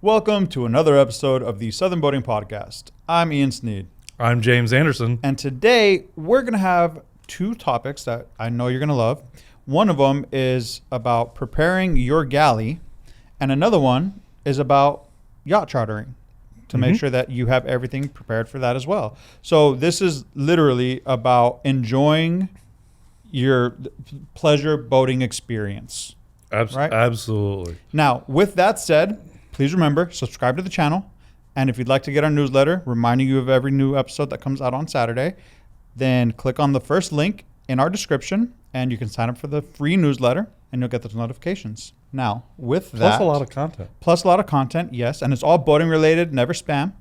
Welcome to another episode of the Southern Boating Podcast. I'm Ian Sneed. I'm James Anderson. And today we're going to have two topics that I know you're going to love. One of them is about preparing your galley, and another one is about yacht chartering to make sure that you have everything prepared for that as well. So this is literally about enjoying your pleasure boating experience. Right? Absolutely. Now, with that said, please remember, subscribe to the channel. And if you'd like to get our newsletter, reminding you of every new episode that comes out on Saturday, then click on the first link in our description and you can sign up for the free newsletter and you'll get those notifications. Now, with that. Plus a lot of content. Plus a lot of content, yes. And it's all boating related, never spam.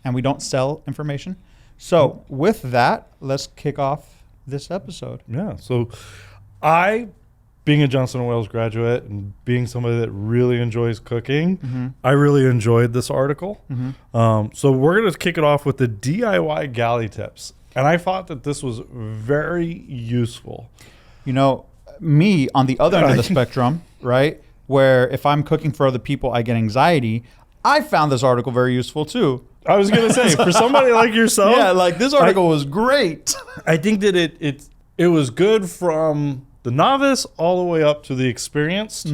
And we don't sell information. So with that, let's kick off this episode. Yeah. So being a Johnson & Wales graduate and being somebody that really enjoys cooking, I really enjoyed this article. So we're going to kick it off with the DIY galley tips. And I thought that this was very useful. You know, me on the other end of the spectrum, right, where if I'm cooking for other people, I get anxiety. I found this article very useful too. I was going to say, for somebody like yourself. Yeah, like this article was great. I think that it was good from the novice all the way up to the experienced,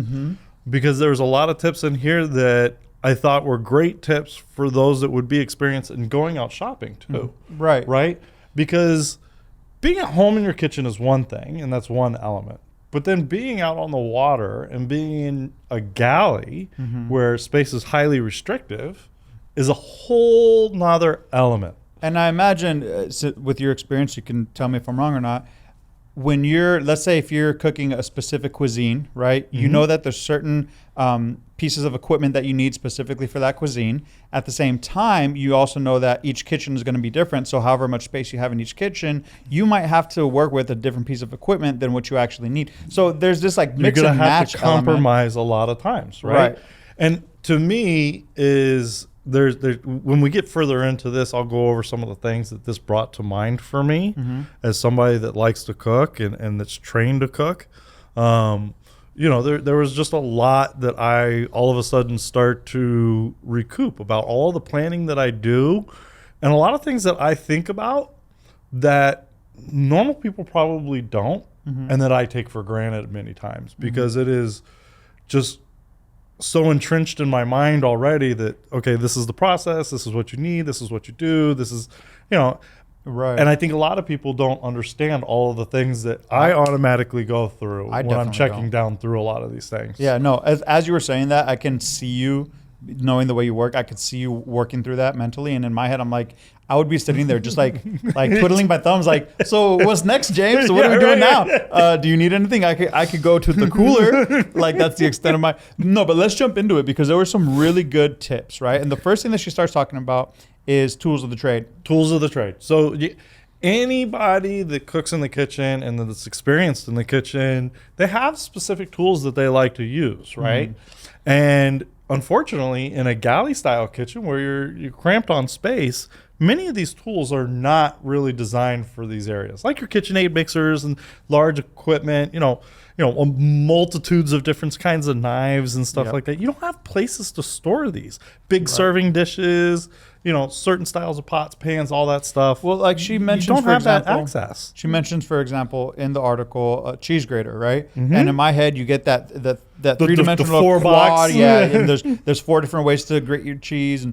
because there was a lot of tips in here that I thought were great tips for those that would be experienced in going out shopping too. Right? Because being at home in your kitchen is one thing, and that's one element. But then being out on the water and being in a galley where space is highly restrictive is a whole nother element. And I imagine with your experience, you can tell me if I'm wrong or not. When let's say if you're cooking a specific cuisine, right, you know that there's certain pieces of equipment that you need specifically for that cuisine. At the same time, you also know that each kitchen is going to be different. So however much space you have in each kitchen, you might have to work with a different piece of equipment than what you actually need. So there's this like mix and match element. You're going to have to compromise a lot of times, right? And to me is when we get further into this, I'll go over some of the things that this brought to mind for me as somebody that likes to cook and that's trained to cook. There was just a lot that I all of a sudden start to recoup about all the planning that I do and a lot of things that I think about that normal people probably don't and that I take for granted many times because it is just so entrenched in my mind already that, okay, this is the process, this is what you need, this is what you do, this is, right. And I think a lot of people don't understand all of the things that I automatically go through when I'm checking down through a lot of these things. Yeah, no, as you were saying that, I can see you, knowing the way you work, I could see you working through that mentally. And in my head, I'm like, I would be sitting there just like twiddling my thumbs like, so what's next, James? What are we doing now? Do you need anything? I could go to the cooler. Like that's the extent of no, but let's jump into it because there were some really good tips, right? And the first thing that she starts talking about is tools of the trade. Tools of the trade. So anybody that cooks in the kitchen and that's experienced in the kitchen, they have specific tools that they like to use, right? And unfortunately, in a galley style kitchen where you're cramped on space, many of these tools are not really designed for these areas, like your KitchenAid mixers and large equipment, multitudes of different kinds of knives and stuff like that. You don't have places to store these big serving dishes, certain styles of pots, pans, all that stuff. Well, like she mentions, you don't have that access. She mentions, for example, in the article, a cheese grater, right? And in my head, you get that three-dimensional four quad. box. Yeah, and there's 4 different ways to grate your cheese,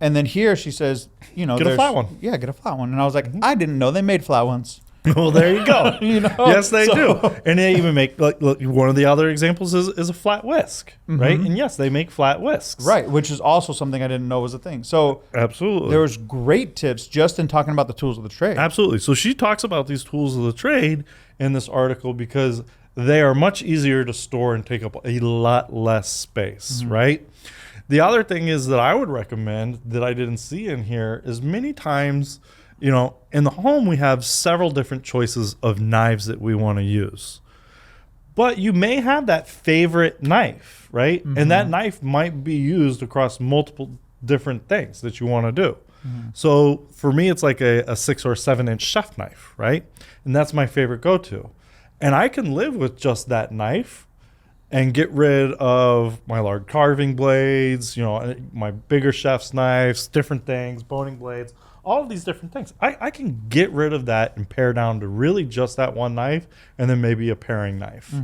and then here she says, get a flat one. Yeah, get a flat one. And I was like, I didn't know they made flat ones. Well, there you go. Yes, they do. And they even make, look, one of the other examples is a flat whisk, right? And yes, they make flat whisks. Right, which is also something I didn't know was a thing. So absolutely, there was great tips just in talking about the tools of the trade. Absolutely. So she talks about these tools of the trade in this article because they are much easier to store and take up a lot less space, right? The other thing is that I would recommend that I didn't see in here is many times, in the home we have several different choices of knives that we want to use. But you may have that favorite knife, right? And that knife might be used across multiple different things that you want to do. So for me, it's like a 6 or 7 inch chef knife, right? And that's my favorite go-to. And I can live with just that knife and get rid of my large carving blades, my bigger chef's knives, different things, boning blades, all of these different things. I can get rid of that and pare down to really just that one knife and then maybe a paring knife.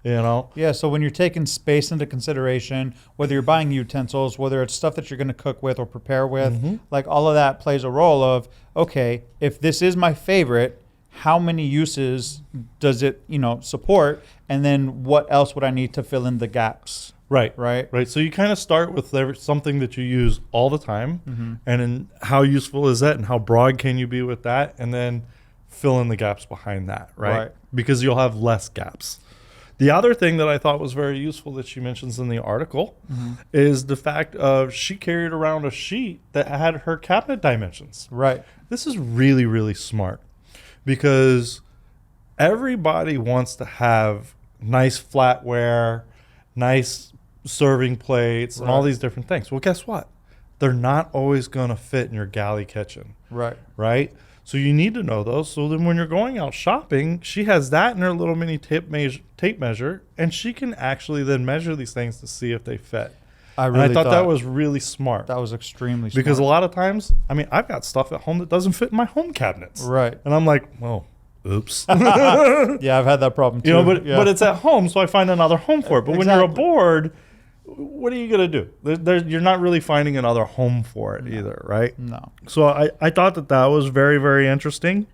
Yeah, so when you're taking space into consideration, whether you're buying utensils, whether it's stuff that you're going to cook with or prepare with, like all of that plays a role of, okay, if this is my favorite, how many uses does it, support? And then what else would I need to fill in the gaps? Right. Right. So you kind of start with something that you use all the time, and then how useful is that, and how broad can you be with that, and then fill in the gaps behind that, right? Because you'll have less gaps. The other thing that I thought was very useful that she mentions in the article is the fact of she carried around a sheet that had her cabinet dimensions. Right. This is really, really smart because everybody wants to have nice flatware, nice serving plates, and all these different things. Well, guess what? They're not always going to fit in your galley kitchen. Right? So you need to know those. So then when you're going out shopping, she has that in her little mini tape measure, and she can actually then measure these things to see if they fit. I thought that was really smart. That was extremely smart. Because a lot of times, I've got stuff at home that doesn't fit in my home cabinets. Right. And I'm like, well, oops. Yeah, I've had that problem too. But it's at home, so I find another home for it. But when you're aboard, what are you going to do? You're not really finding another home for it either, right? No. So I thought that was very, very interesting.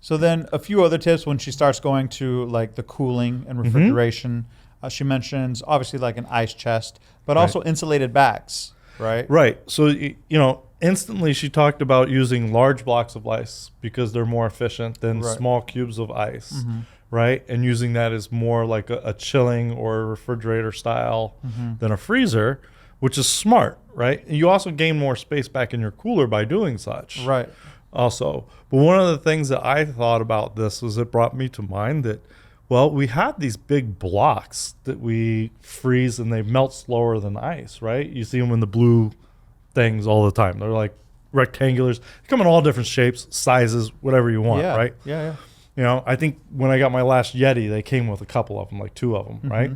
So then a few other tips when she starts going to like the cooling and refrigeration. She mentions obviously like an ice chest, but also insulated bags, right? Right. So, instantly she talked about using large blocks of ice because they're more efficient than small cubes of ice. Right? And using that as more like a chilling or a refrigerator style than a freezer, which is smart, right? And you also gain more space back in your cooler by doing such. Right. Also. But one of the things that I thought about this was it brought me to mind that, well, we have these big blocks that we freeze and they melt slower than ice, right? You see them in the blue things all the time. They're like rectangulars. They come in all different shapes, sizes, whatever you want, right? Yeah. I think when I got my last Yeti, they came with a couple of them, like 2 of them, right?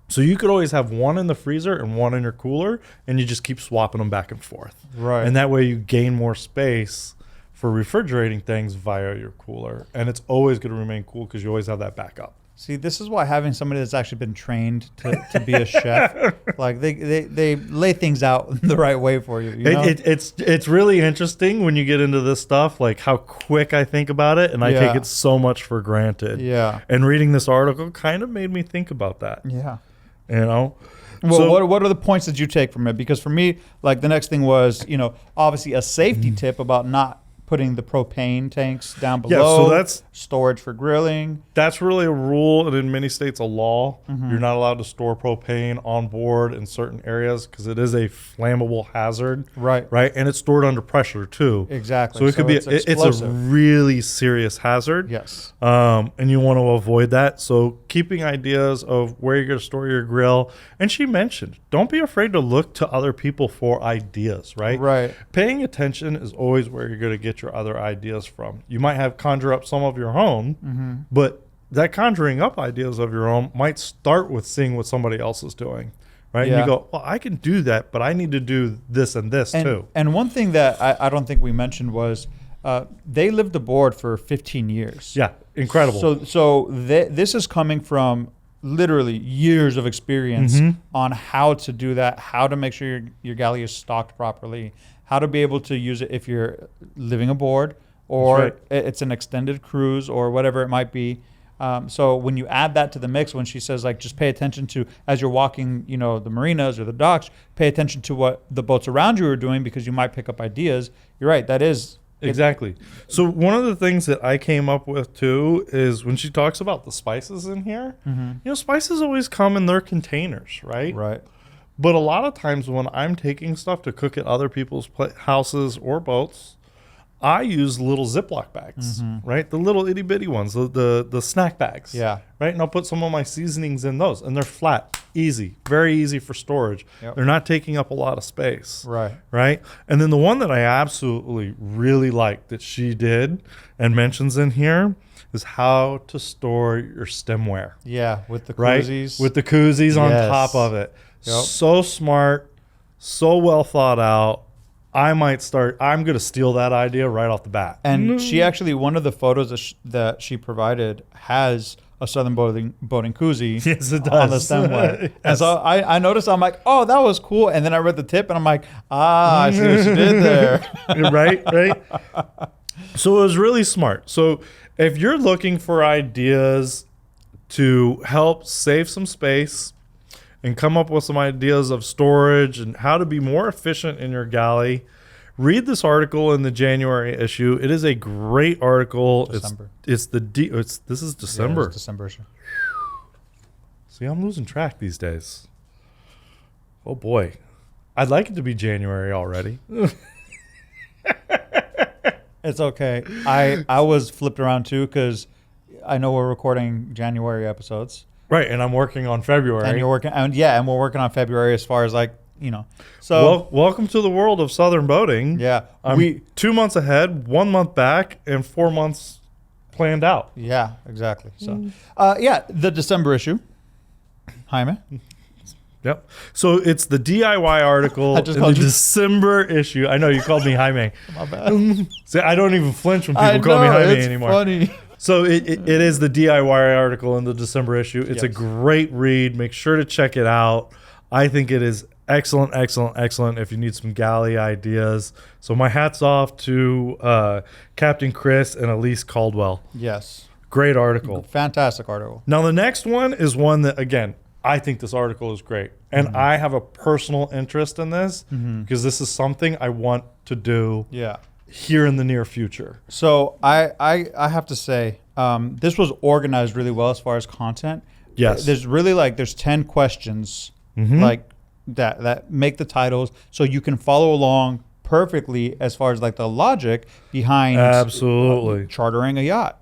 So you could always have one in the freezer and one in your cooler, and you just keep swapping them back and forth. Right. And that way you gain more space for refrigerating things via your cooler. And it's always going to remain cool because you always have that backup. See, this is why having somebody that's actually been trained to be a chef, like they lay things out the right way for you. It's really interesting when you get into this stuff, like how quick I think about it, and I take it so much for granted. Yeah. And reading this article kind of made me think about that. Yeah. Well, what are the points that you take from it? Because for me, like the next thing was, obviously a safety tip about not putting the propane tanks down below. So that's storage for grilling. That's really a rule, and in many states a law. You're not allowed to store propane on board in certain areas because it is a flammable hazard. Right. And it's stored under pressure too. Exactly. So it could be it's a really serious hazard. Yes. And you want to avoid that. So keeping ideas of where you're going to store your grill. And she mentioned, don't be afraid to look to other people for ideas, right? Right. Paying attention is always where you're going to get your other ideas from. You might have conjure up some of your own, but that conjuring up ideas of your own might start with seeing what somebody else is doing, right? Yeah. And you go, well, I can do that, but I need to do this and this too. And one thing that I don't think we mentioned was they lived aboard for 15 years. Yeah, incredible. So this is coming from literally years of experience on how to do that, how to make sure your galley is stocked properly, how to be able to use it if you're living aboard or it's an extended cruise or whatever it might be. So when you add that to the mix, when she says like just pay attention to as you're walking, the marinas or the docks, pay attention to what the boats around you are doing because you might pick up ideas. You're right. That is exactly. So one of the things that I came up with too is when she talks about the spices in here, spices always come in their containers, right? Right. But a lot of times when I'm taking stuff to cook at other people's houses or boats, I use little Ziploc bags, right? The little itty bitty ones, the snack bags. Yeah. Right. And I'll put some of my seasonings in those, and they're flat, easy, very easy for storage. Yep. They're not taking up a lot of space. Right. Right. And then the one that I absolutely really like that she did and mentions in here is how to store your stemware. Yeah, with the Right. koozies. With the koozies on Yes. top of it. Yep. So smart, so well thought out. I'm going to steal that idea right off the bat. And she actually, one of the photos that she provided has a Southern boating koozie. Yes, it On the does. stemware. Yes. And so I noticed, I'm like, oh, that was cool. And then I read the tip and I'm like, I see what she did there. Right. So it was really smart. So if you're looking for ideas to help save some space and come up with some ideas of storage and how to be more efficient in your galley, read this article in the January issue. It is a great article. December. This is December. Yeah, it's December issue. See, I'm losing track these days. Oh boy. I'd like it to be January already. It's okay. I was flipped around too because I know we're recording January episodes. Right, and I'm working on February. And you're working, and we're working on February as far as So Well, welcome to the world of Southern boating. yeah, I'm 2 months ahead, 1 month back, and 4 months planned out. yeah, exactly. So, the December issue, Jaime. Yep. So it's the DIY article I in just the called you- December issue. I know you called me Jaime. My bad. See, I don't even flinch when people I call me know, Jaime it's anymore. funny. So it is the DIY article in the December issue. It's a Yes. great read. Make sure to check it out. I think it is excellent if you need some galley ideas. So my hat's off to Captain Chris and Elise Caldwell. Yes, Great article. fantastic article. Now the next one is one that, again, I think this article is great. And I have a personal interest in this because this is something I want to do Yeah. here in the near future. So I have to say, this was organized really well as far as content. Yes. There's really there's 10 questions like that make the titles so you can follow along perfectly as far as the logic behind Absolutely. chartering a yacht.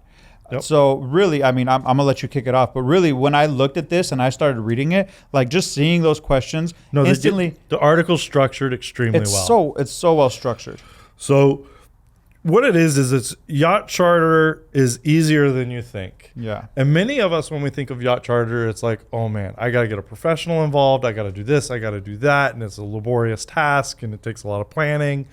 Yep. So really, I mean, I'm gonna let you kick it off, but really when I looked at this and I started reading it, just seeing those questions instantly, the article's structured extremely well. it's so well structured. So what it is it's yacht charter is easier than you think. Yeah. And many of us, when we think of yacht charter, it's like, oh man, I got to get a professional involved. I got to do this. I got to do that. And it's a laborious task and it takes a lot of planning.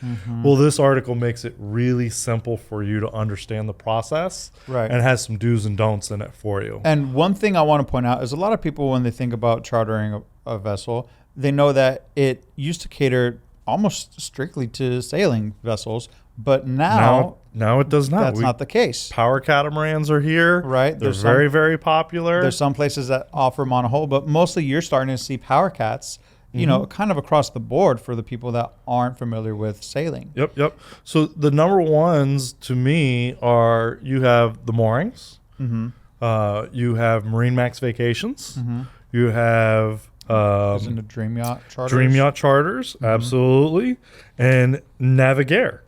Well, this article makes it really simple for you to understand the process. Right. And has some do's and don'ts in it for you. And one thing I want to point out is a lot of people, when they think about chartering a vessel, they know that it used to cater almost strictly to sailing vessels, but now it does not. that's not the case. Power catamarans are here. Right. They're very, very popular. There's some places that offer monohull, but mostly you're starting to see power cats, kind of across the board for the people that aren't familiar with sailing. Yep. So the number ones to me are you have the moorings, you have Marine Max Vacations, you have Isn't it Dream Yacht Charters? Dream Yacht Charters, absolutely, and Navigaire.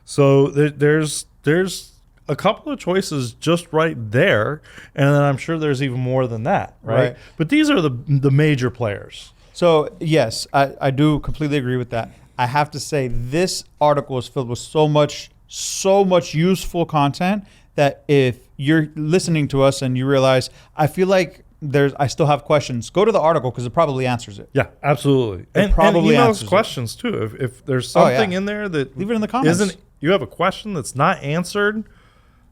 So there's a couple of choices just right there, and then I'm sure there's even more than that, right? But these are the major players. So yes, I do completely agree with that. I have to say this article is filled with so much useful content that if you're listening to us and you realize, I feel like I still have questions, go to the article because it probably answers it. Yeah, absolutely. It probably email us answers it. questions too. If there's something in there that Leave it in the comments. you have a question that's not answered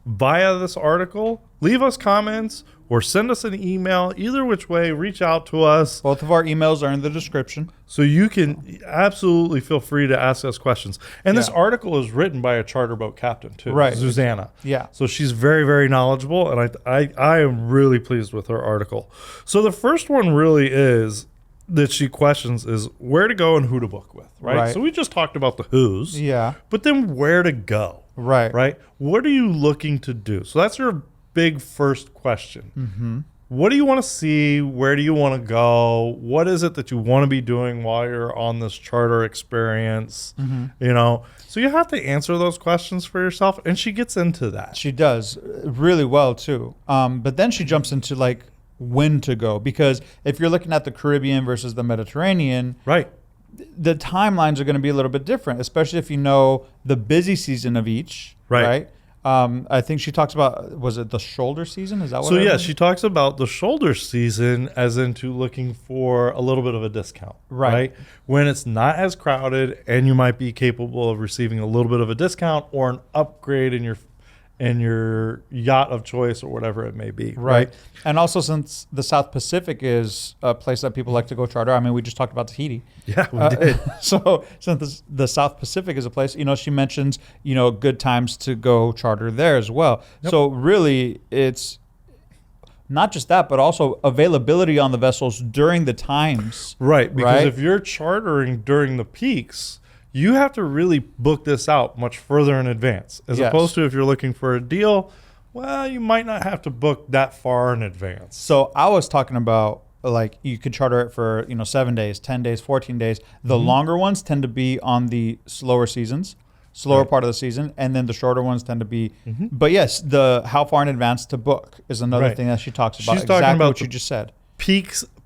via this article, leave us comments or send us an email. Either which way, reach out to us. Both of our emails are in the description. So you can absolutely feel free to ask us questions. And this Yeah. article is written by a charter boat captain too, Right. Susanna. Yeah. So she's very, very knowledgeable, and I am really pleased with her article. So the first one really is that she questions is where to go and who to book with, right? Right. So we just talked about the who's, Yeah. but then where to go, Right. right? What are you looking to do? So that's your big first question. what do you want to see? Where do you want to go? What is it that you want to be doing while you're on this charter experience? You know, so you have to answer those questions for yourself. And she gets into that. She does really well too. But then she jumps into like when to go, because if you're looking at the Caribbean versus the Mediterranean, Right. the timelines are going to be a little bit different, especially if you know the busy season of each. Right. I think she talks about, was it the shoulder season? Is that what? So I yeah, remember? she talks about the shoulder season as into looking for a little bit of a discount, Right. When it's not as crowded and you might be capable of receiving a little bit of a discount or an upgrade in your yacht of choice or whatever it may be. Right. And also, since the South Pacific is a place that people like to go charter, I mean, we just talked about Tahiti. Yeah, we did. So since the South Pacific is a place, you know, she mentions, you know, good times to go charter there as well. Yep. So really, it's not just that, but also availability on the vessels during the times. Right. Because Right? if you're chartering during the peaks, you have to really book this out much further in advance, as Yes. opposed to if you're looking for a deal, well, you might not have to book that far in advance. So I was talking about, like, you could charter it for, you know, 7 days, 10 days, 14 days. The longer ones tend to be on the slower seasons, slower Right. part of the season, and then the shorter ones tend to be. But yes, the how far in advance to book is another Right. thing that she talks about. She's talking Exactly about what the you just said.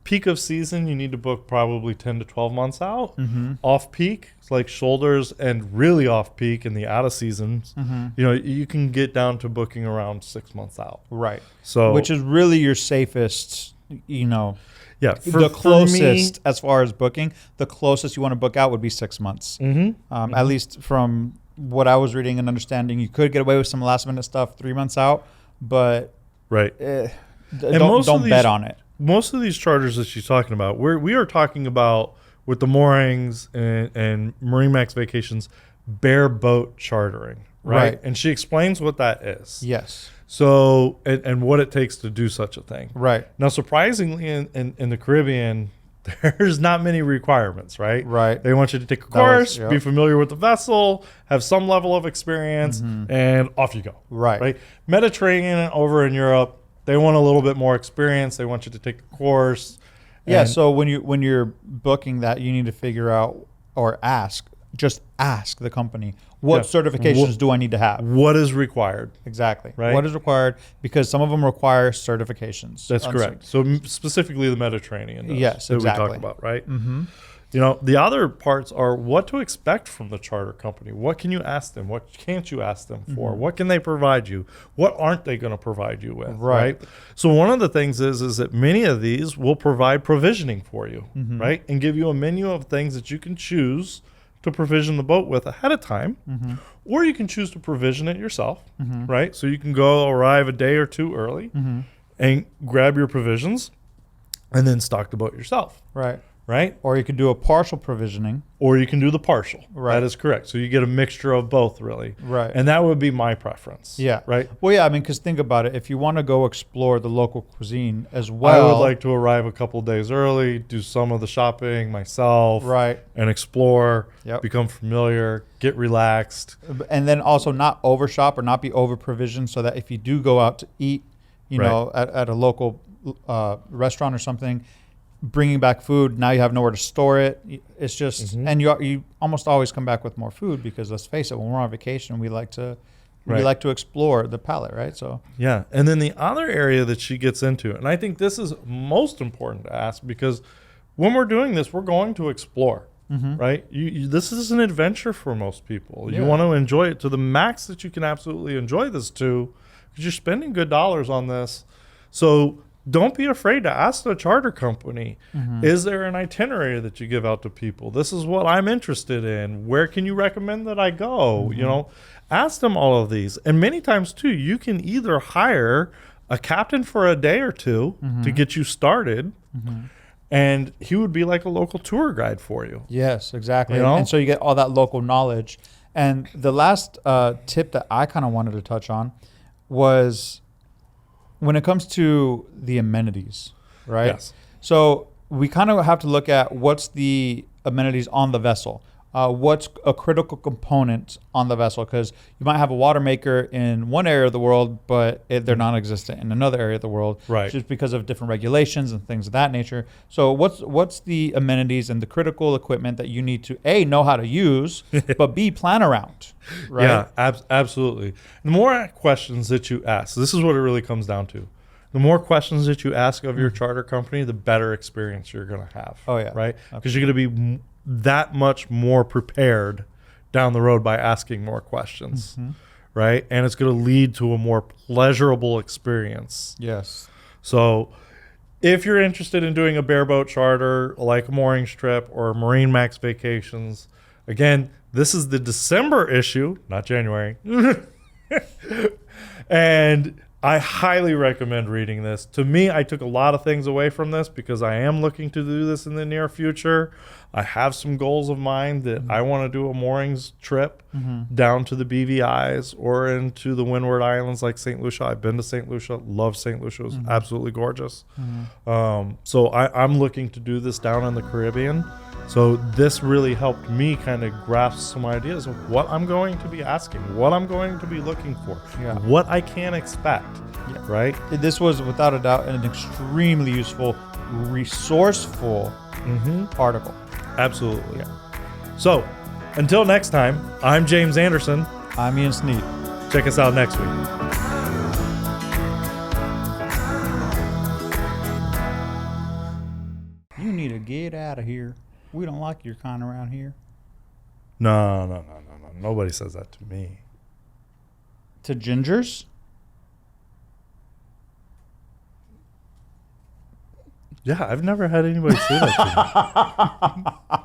Peak of season, you need to book probably 10 to 12 months out. Mm-hmm. Off peak, it's like shoulders, and really off peak in the out of seasons, you know, you can get down to booking around 6 months out. Right. So, Which is really your safest, you know, yeah, the closest as far as booking. The closest you want to book out would be 6 months. At least from what I was reading and understanding, you could get away with some last minute stuff 3 months out, but right. don't bet on it. Most of these charters that she's talking about, we are talking about with the moorings and Marine Max Vacations, bare boat chartering, right? Right. And she explains what that is. Yes. So, and what it takes to do such a thing. Right. Now, surprisingly, in the Caribbean, there's not many requirements, right? Right. They want you to take a That was- course, yep. be familiar with the vessel, have some level of experience, and off you go. Right. Mediterranean and over in Europe, they want a little bit more experience. They want you to take a course. Yeah. And- So when you're booking that, you need to figure out or ask the company, what Yeah. certifications do I need to have? what is required. Exactly. Right. What is required? Because some of them require certifications. That's correct. So specifically the Mediterranean. Does, Yes, that exactly. we talk about, right? You know, the other parts are what to expect from the charter company. What can you ask them? What can't you ask them for? What can they provide you? What aren't they going to provide you with? Right. So one of the things is that many of these will provide provisioning for you, right? And give you a menu of things that you can choose to provision the boat with ahead of time. Or you can choose to provision it yourself, right? So you can go arrive a day or two early and grab your provisions and then stock the boat yourself, Right. right? Or you could do a partial provisioning. Or you can do the partial. Right. That is correct. So you get a mixture of both, really. Right. And that would be my preference. Yeah. Right. Well, yeah, I mean, because think about it. If you want to go explore the local cuisine as I well. would like to arrive a couple days early, do some of the shopping myself, Right. and explore, Yep. become familiar, get relaxed. And then also not overshop or not be over provisioned, so that if you do go out to eat, you Right. know, at a local restaurant or something, bringing back food, now you have nowhere to store it. It's just, and you almost always come back with more food, because let's face it, when we're on vacation, we like to explore the palate, right? So Yeah. And then the other area that she gets into, and I think this is most important to ask, because when we're doing this, we're going to explore, right? This is an adventure for most people. You Yeah. want to enjoy it to the max that you can absolutely enjoy this to, because you're spending good dollars on this. So don't be afraid to ask the charter company, is there an itinerary that you give out to people? This is what I'm interested in. Where can you recommend that I go? You know, ask them all of these. And many times too, you can either hire a captain for a day or two to get you started, and he would be like a local tour guide for you. yes, exactly. You know? And so you get all that local knowledge. And the last tip that I kind of wanted to touch on was when it comes to the amenities, right? Yes. So we kind of have to look at what's the amenities on the vessel. what's a critical component on the vessel, because you might have a water maker in one area of the world, but they're non-existent in another area of the world, Right. just because of different regulations and things of that nature. So what's the amenities and the critical equipment that you need to A, know how to use, but B, plan around, right? Yeah, absolutely. The more questions that you ask, this is what it really comes down to. The more questions that you ask of your charter company, the better experience you're going to have. Oh, yeah. Right? Because you're going to be that much more prepared down the road by asking more questions. Right? And it's going to lead to a more pleasurable experience. Yes. So if you're interested in doing a bareboat charter, like a mooring trip or Marine Max Vacations, again, this is the December issue, not January. And I highly recommend reading this. To me, I took a lot of things away from this because I am looking to do this in the near future. I have some goals of mine that I want to do a moorings trip down to the BVIs or into the Windward Islands like St. Lucia. I've been to St. Lucia. Love St. Lucia. It was absolutely gorgeous. So I'm looking to do this down in the Caribbean. So this really helped me kind of grasp some ideas of what I'm going to be asking, what I'm going to be looking for, what I can expect, right? This was without a doubt an extremely useful, resourceful article. Absolutely. So until next time, I'm James Anderson. I'm Ian Sneed. Check us out next week. You need to get out of here. We don't like your kind around here. No. Nobody says that to me. To gingers? Yeah, I've never had anybody say that to me.